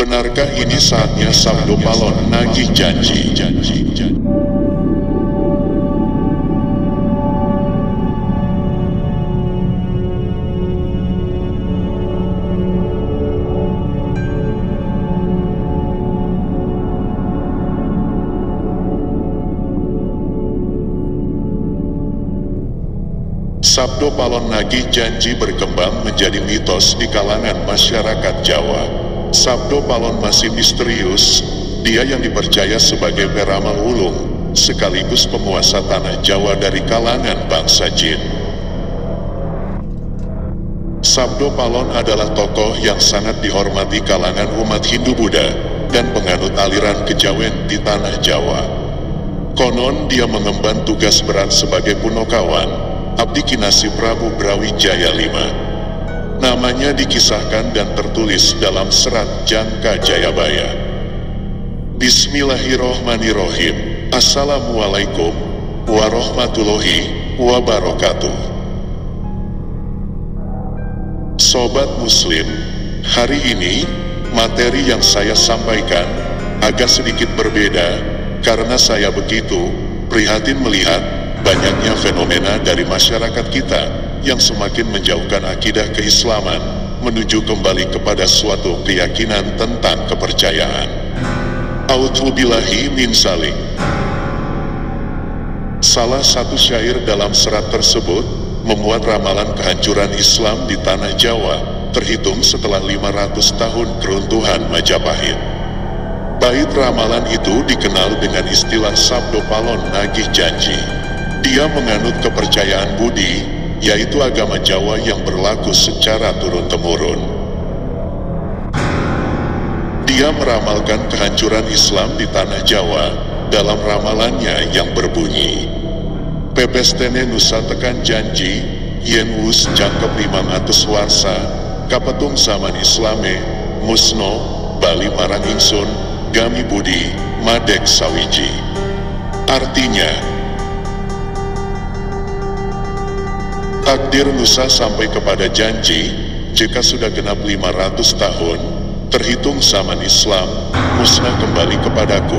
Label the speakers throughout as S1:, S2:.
S1: Benarkah ini saatnya Sabdo Palon nagih janji? Sabdo Palon nagih janji berkembang menjadi mitos di kalangan masyarakat Jawa. Sabdo Palon masih misterius, dia yang dipercaya sebagai peramal ulung, sekaligus penguasa tanah Jawa dari kalangan bangsa Jin. Sabdo Palon adalah tokoh yang sangat dihormati kalangan umat Hindu-Buddha dan penganut aliran kejawen di tanah Jawa. Konon dia mengemban tugas berat sebagai punokawan, abdi kinasi Prabu Brawijaya V. Namanya dikisahkan dan tertulis dalam serat Jangka Jayabaya. Bismillahirrohmanirrohim. Assalamualaikum warahmatullahi wabarakatuh. Sobat Muslim, hari ini materi yang saya sampaikan agak sedikit berbeda karena saya begitu prihatin melihat banyaknya fenomena dari masyarakat kita yang semakin menjauhkan akidah keislaman menuju kembali kepada suatu keyakinan tentang kepercayaan. A'udzubillahi min dzalik. Salah satu syair dalam serat tersebut memuat ramalan kehancuran Islam di tanah Jawa terhitung setelah 500 tahun keruntuhan Majapahit. Bait ramalan itu dikenal dengan istilah Sabdo Palon nagih janji. Dia menganut kepercayaan Budi, yaitu agama Jawa yang berlaku secara turun-temurun. Dia meramalkan kehancuran Islam di tanah Jawa dalam ramalannya yang berbunyi, Pepestene Nusa tekan janji, yen wus jangkep 500 warsa, kapetung zaman Islame, musno, bali marang ingsun, gami budi, madek sawiji. Artinya, takdir Nusa sampai kepada janji, jika sudah genap 500 tahun, terhitung zaman Islam, musnah kembali kepadaku,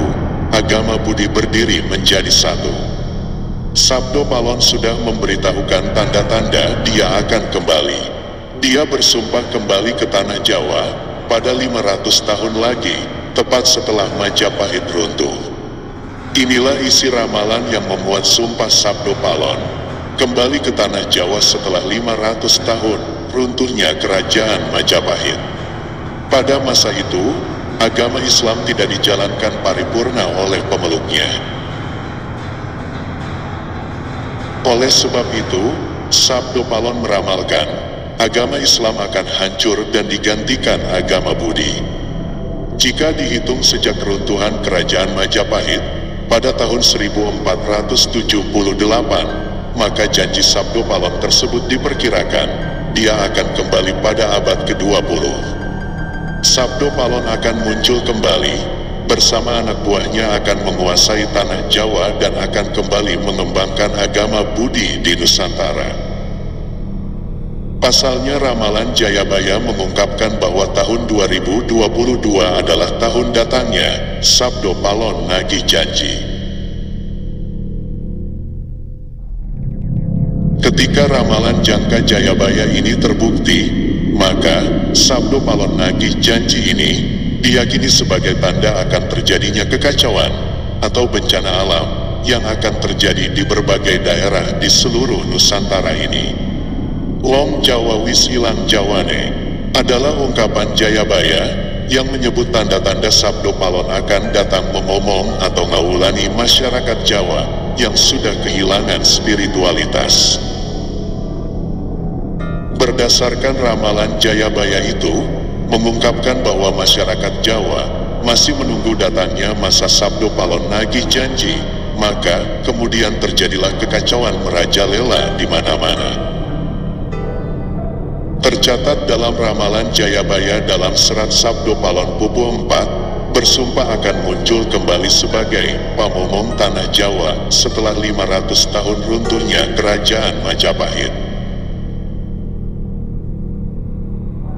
S1: agama budi berdiri menjadi satu. Sabdo Palon sudah memberitahukan tanda-tanda dia akan kembali. Dia bersumpah kembali ke tanah Jawa pada 500 tahun lagi, tepat setelah Majapahit runtuh. Inilah isi ramalan yang memuat sumpah Sabdo Palon kembali ke tanah Jawa setelah 500 tahun runtuhnya kerajaan Majapahit. Pada masa itu, agama Islam tidak dijalankan paripurna oleh pemeluknya. Oleh sebab itu, Sabdo Palon meramalkan, agama Islam akan hancur dan digantikan agama Budi. Jika dihitung sejak keruntuhan kerajaan Majapahit pada tahun 1478, maka janji Sabdo Palon tersebut diperkirakan dia akan kembali pada abad ke-20. Sabdo Palon akan muncul kembali, bersama anak buahnya akan menguasai tanah Jawa dan akan kembali mengembangkan agama Budi di Nusantara. Pasalnya ramalan Jayabaya mengungkapkan bahwa tahun 2022 adalah tahun datangnya Sabdo Palon nagih janji. Ketika ramalan Jangka Jayabaya ini terbukti, maka Sabdo Palon nagih janji ini diyakini sebagai tanda akan terjadinya kekacauan atau bencana alam yang akan terjadi di berbagai daerah di seluruh Nusantara ini. Wong Jawa wis ilang Jawane adalah ungkapan Jayabaya yang menyebut tanda-tanda Sabdo Palon akan datang memomong atau ngawulani masyarakat Jawa yang sudah kehilangan spiritualitas. Berdasarkan ramalan Jayabaya itu, mengungkapkan bahwa masyarakat Jawa masih menunggu datangnya masa Sabdo Palon nagih janji, maka kemudian terjadilah kekacauan merajalela di mana-mana. Tercatat dalam ramalan Jayabaya dalam serat Sabdo Palon Pupu 4, bersumpah akan muncul kembali sebagai pamomong tanah Jawa setelah 500 tahun runtuhnya kerajaan Majapahit.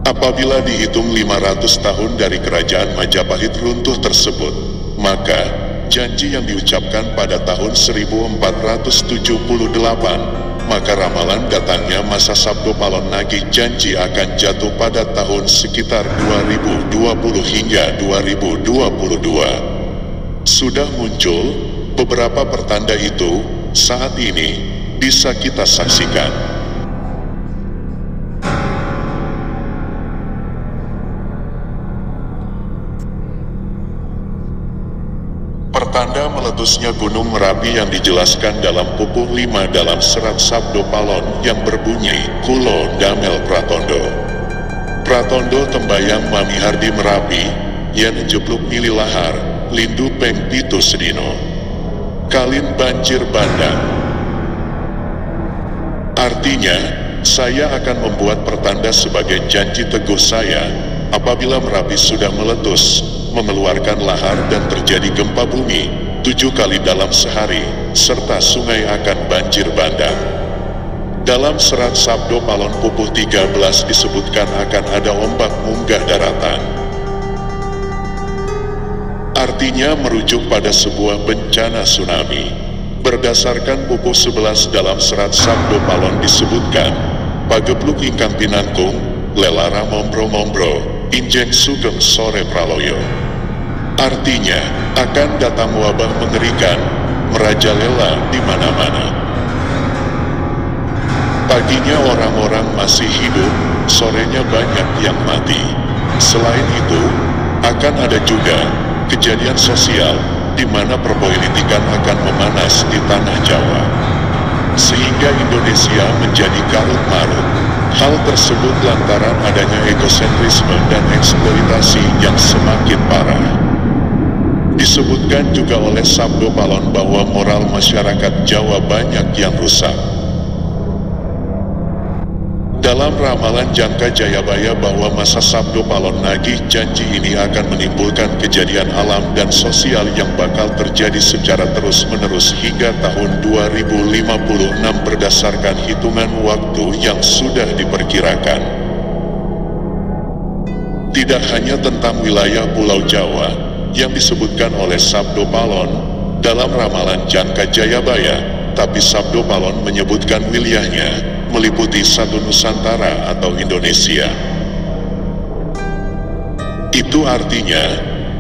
S1: Apabila dihitung 500 tahun dari kerajaan Majapahit runtuh tersebut, maka janji yang diucapkan pada tahun 1478, maka ramalan datangnya masa Sabdo Palon nagih janji akan jatuh pada tahun sekitar 2020 hingga 2022. Sudah muncul beberapa pertanda itu saat ini bisa kita saksikan. Pertanda meletusnya Gunung Merapi yang dijelaskan dalam pupuh 5 dalam serat Sabdo Palon yang berbunyi, Kulo Damel Pratondo. Pratondo tembayang Mamihardi Merapi, yen jebluk mili lahar, lindu peng pitu sedino. Kalin banjir bandang. Artinya, saya akan membuat pertanda sebagai janji teguh saya, apabila Merapi sudah meletus, mengeluarkan lahar dan terjadi gempa bumi 7 kali dalam sehari, serta sungai akan banjir bandang. Dalam serat Sabdo Palon pupuh 13 disebutkan akan ada ombak munggah daratan. Artinya merujuk pada sebuah bencana tsunami. Berdasarkan pupuh 11 dalam serat Sabdo Palon disebutkan, pagebluk ingkang pinangkung, lelara mombro-mombro, injeng sugeng sore praloyo. Artinya, akan datang wabah mengerikan, merajalela di mana-mana. Paginya orang-orang masih hidup, sorenya banyak yang mati. Selain itu, akan ada juga kejadian sosial di mana perpolitikan akan memanas di tanah Jawa, sehingga Indonesia menjadi karut-marut. Hal tersebut lantaran adanya egosentrisme dan eksploitasi yang semakin parah. Disebutkan juga oleh Sabdo Palon bahwa moral masyarakat Jawa banyak yang rusak. Dalam ramalan Jangka Jayabaya bahwa masa Sabdo Palon nagih janji ini akan menimbulkan kejadian alam dan sosial yang bakal terjadi secara terus-menerus hingga tahun 2056 berdasarkan hitungan waktu yang sudah diperkirakan. Tidak hanya tentang wilayah Pulau Jawa yang disebutkan oleh Sabdo Palon dalam ramalan Jangka Jayabaya, tapi Sabdo Palon menyebutkan wilayahnya meliputi satu Nusantara atau Indonesia. Itu artinya,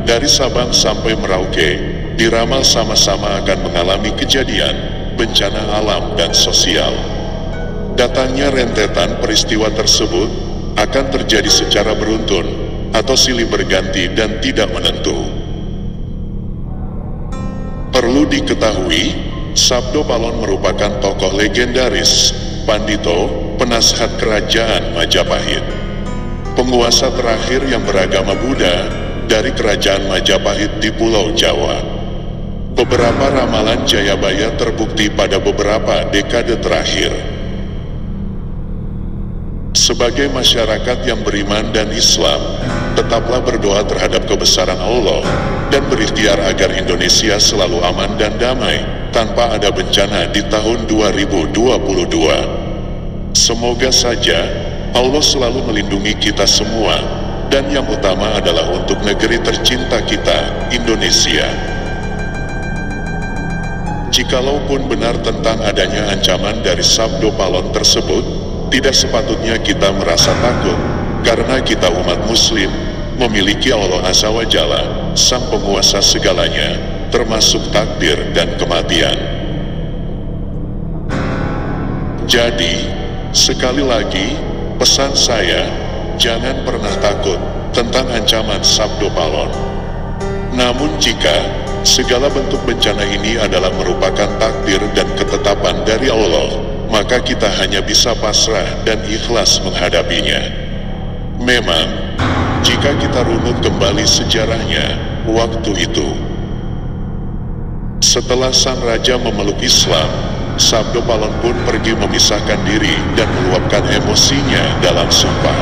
S1: dari Sabang sampai Merauke, diramal sama-sama akan mengalami kejadian, bencana alam dan sosial. Datangnya rentetan peristiwa tersebut akan terjadi secara beruntun, atau silih berganti dan tidak menentu. Perlu diketahui, Sabdo Palon merupakan tokoh legendaris, pandito, penasihat kerajaan Majapahit. Penguasa terakhir yang beragama Buddha dari kerajaan Majapahit di Pulau Jawa. Beberapa ramalan Jayabaya terbukti pada beberapa dekade terakhir. Sebagai masyarakat yang beriman dan Islam, tetaplah berdoa terhadap kebesaran Allah dan berikhtiar agar Indonesia selalu aman dan damai, tanpa ada bencana di tahun 2022. Semoga saja Allah selalu melindungi kita semua, dan yang utama adalah untuk negeri tercinta kita, Indonesia. Jikalaupun benar tentang adanya ancaman dari Sabdo Palon tersebut, tidak sepatutnya kita merasa takut, karena kita umat muslim memiliki Allah Azza wa Jalla, sang penguasa segalanya, termasuk takdir dan kematian. Jadi, sekali lagi, pesan saya, jangan pernah takut tentang ancaman Sabdo Palon. Namun jika segala bentuk bencana ini adalah merupakan takdir dan ketetapan dari Allah, maka kita hanya bisa pasrah dan ikhlas menghadapinya. Memang, jika kita runut kembali sejarahnya, waktu itu, setelah sang raja memeluk Islam, Sabdo Palon pun pergi memisahkan diri dan meluapkan emosinya dalam sumpah.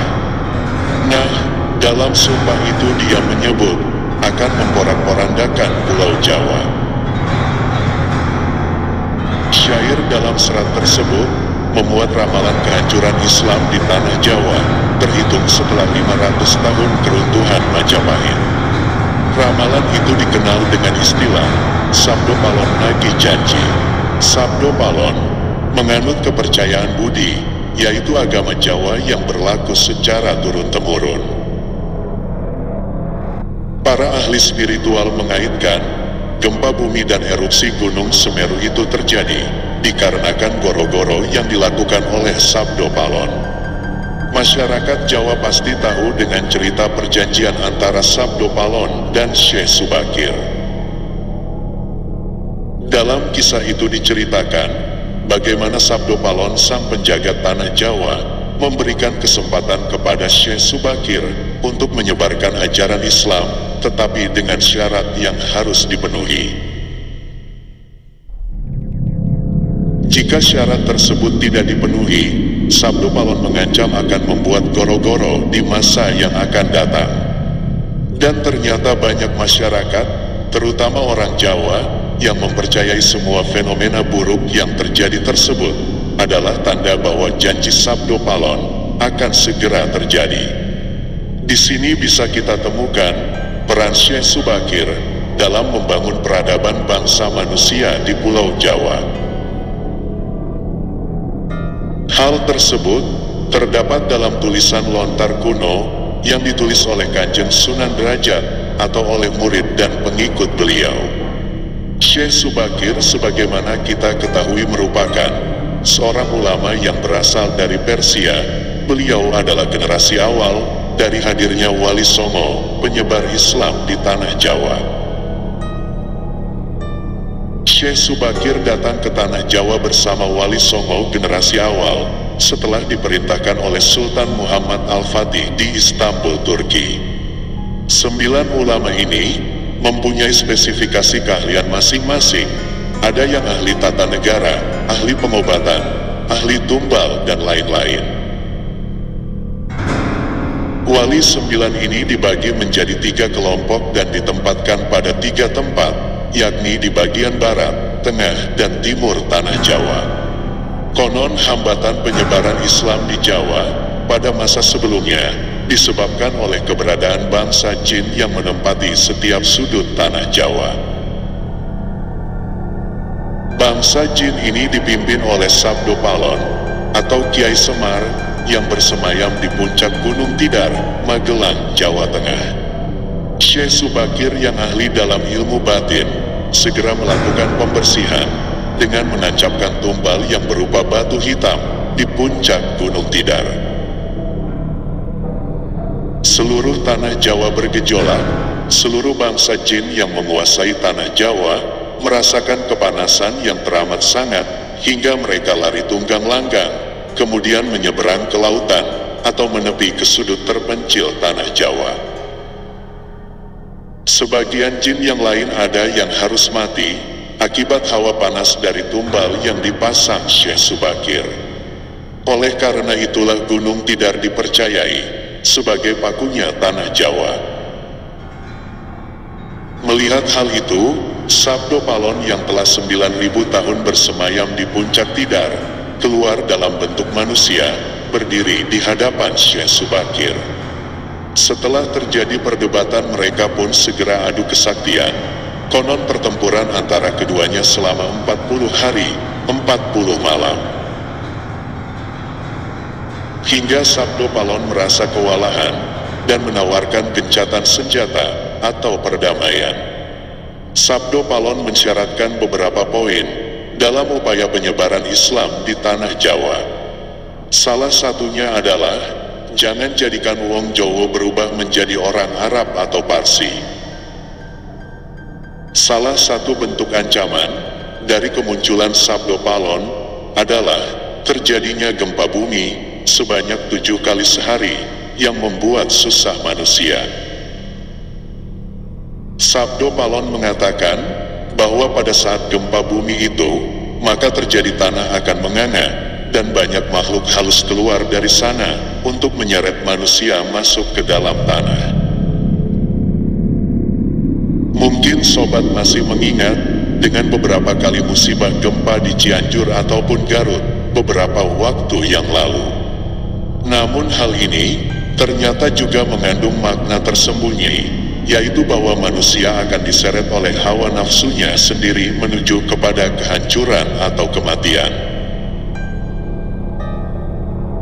S1: Nah, dalam sumpah itu dia menyebut akan memporak-porandakan Pulau Jawa. Syair dalam serat tersebut memuat ramalan kehancuran Islam di tanah Jawa, terhitung setelah 500 tahun keruntuhan Majapahit. Ramalan itu dikenal dengan istilah Sabdo Palon Nagih Janji. Sabdo Palon menganut kepercayaan Budi, yaitu agama Jawa yang berlaku secara turun-temurun. Para ahli spiritual mengaitkan, gempa bumi dan erupsi Gunung Semeru itu terjadi dikarenakan goro-goro yang dilakukan oleh Sabdo Palon. Masyarakat Jawa pasti tahu dengan cerita perjanjian antara Sabdo Palon dan Syekh Subakir. Dalam kisah itu diceritakan bagaimana Sabdo Palon, sang penjaga tanah Jawa, memberikan kesempatan kepada Syekh Subakir untuk menyebarkan ajaran Islam, tetapi dengan syarat yang harus dipenuhi. Jika syarat tersebut tidak dipenuhi, Sabdo Palon mengancam akan membuat goro-goro di masa yang akan datang. Dan ternyata banyak masyarakat, terutama orang Jawa, yang mempercayai semua fenomena buruk yang terjadi tersebut adalah tanda bahwa janji Sabdo Palon akan segera terjadi. Di sini bisa kita temukan peran Syekh Subakir dalam membangun peradaban bangsa manusia di Pulau Jawa. Hal tersebut terdapat dalam tulisan lontar kuno yang ditulis oleh Kanjeng Sunan Derajat atau oleh murid dan pengikut beliau. Syekh Subakir, sebagaimana kita ketahui, merupakan seorang ulama yang berasal dari Persia. Beliau adalah generasi awal dari hadirnya Wali Songo, penyebar Islam di tanah Jawa. Syekh Subakir datang ke tanah Jawa bersama Wali Songo generasi awal setelah diperintahkan oleh Sultan Muhammad Al-Fatih di Istanbul, Turki. 9 ulama ini mempunyai spesifikasi keahlian masing-masing. Ada yang ahli tata negara, ahli pengobatan, ahli tumbal, dan lain-lain. Wali 9 ini dibagi menjadi 3 kelompok dan ditempatkan pada 3 tempat, yakni di bagian barat, tengah, dan timur tanah Jawa. Konon hambatan penyebaran Islam di Jawa pada masa sebelumnya disebabkan oleh keberadaan bangsa jin yang menempati setiap sudut tanah Jawa. Bangsa jin ini dipimpin oleh Sabdo Palon atau Kiai Semar yang bersemayam di puncak Gunung Tidar, Magelang, Jawa Tengah. Syekh Subakir yang ahli dalam ilmu batin segera melakukan pembersihan dengan menancapkan tumbal yang berupa batu hitam di puncak Gunung Tidar. Seluruh tanah Jawa bergejolak. Seluruh bangsa jin yang menguasai tanah Jawa merasakan kepanasan yang teramat sangat hingga mereka lari tunggang langgang, kemudian menyeberang ke lautan atau menepi ke sudut terpencil tanah Jawa. Sebagian jin yang lain ada yang harus mati akibat hawa panas dari tumbal yang dipasang Syekh Subakir. Oleh karena itulah Gunung Tidar dipercayai sebagai pakunya tanah Jawa. Melihat hal itu, Sabdo Palon yang telah 9.000 tahun bersemayam di puncak Tidar keluar dalam bentuk manusia, berdiri di hadapan Syekh Subakir. Setelah terjadi perdebatan, mereka pun segera adu kesaktian. Konon pertempuran antara keduanya selama 40 hari, 40 malam. Hingga Sabdo Palon merasa kewalahan dan menawarkan gencatan senjata atau perdamaian. Sabdo Palon mensyaratkan beberapa poin dalam upaya penyebaran Islam di tanah Jawa. Salah satunya adalah, jangan jadikan wong Jawa berubah menjadi orang Arab atau Parsi. Salah satu bentuk ancaman dari kemunculan Sabdo Palon adalah terjadinya gempa bumi sebanyak 7 kali sehari yang membuat susah manusia. Sabdo Palon mengatakan bahwa pada saat gempa bumi itu, maka terjadi tanah akan menganga dan banyak makhluk halus keluar dari sana untuk menyeret manusia masuk ke dalam tanah. Mungkin sobat masih mengingat dengan beberapa kali musibah gempa di Cianjur ataupun Garut beberapa waktu yang lalu. Namun hal ini ternyata juga mengandung makna tersembunyi, yaitu bahwa manusia akan diseret oleh hawa nafsunya sendiri menuju kepada kehancuran atau kematian.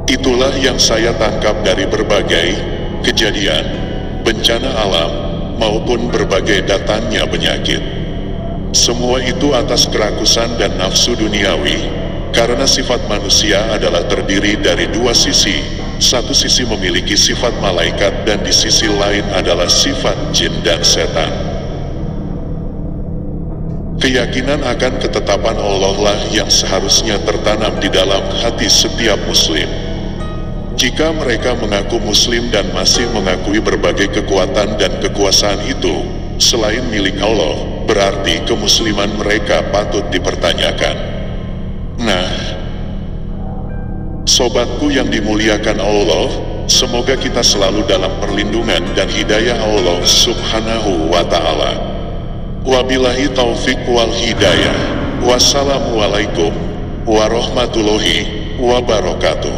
S1: Itulah yang saya tangkap dari berbagai kejadian, bencana alam, maupun berbagai datangnya penyakit. Semua itu atas kerakusan dan nafsu duniawi, karena sifat manusia adalah terdiri dari dua sisi. Satu sisi memiliki sifat malaikat dan di sisi lain adalah sifat jin dan setan. Keyakinan akan ketetapan Allah lah yang seharusnya tertanam di dalam hati setiap muslim. Jika mereka mengaku muslim dan masih mengakui berbagai kekuatan dan kekuasaan itu selain milik Allah, berarti kemusliman mereka patut dipertanyakan. Nah, sobatku yang dimuliakan Allah, semoga kita selalu dalam perlindungan dan hidayah Allah Subhanahu wa Ta'ala. Wabillahi taufik wal hidayah. Wassalamualaikum warahmatullahi wabarakatuh.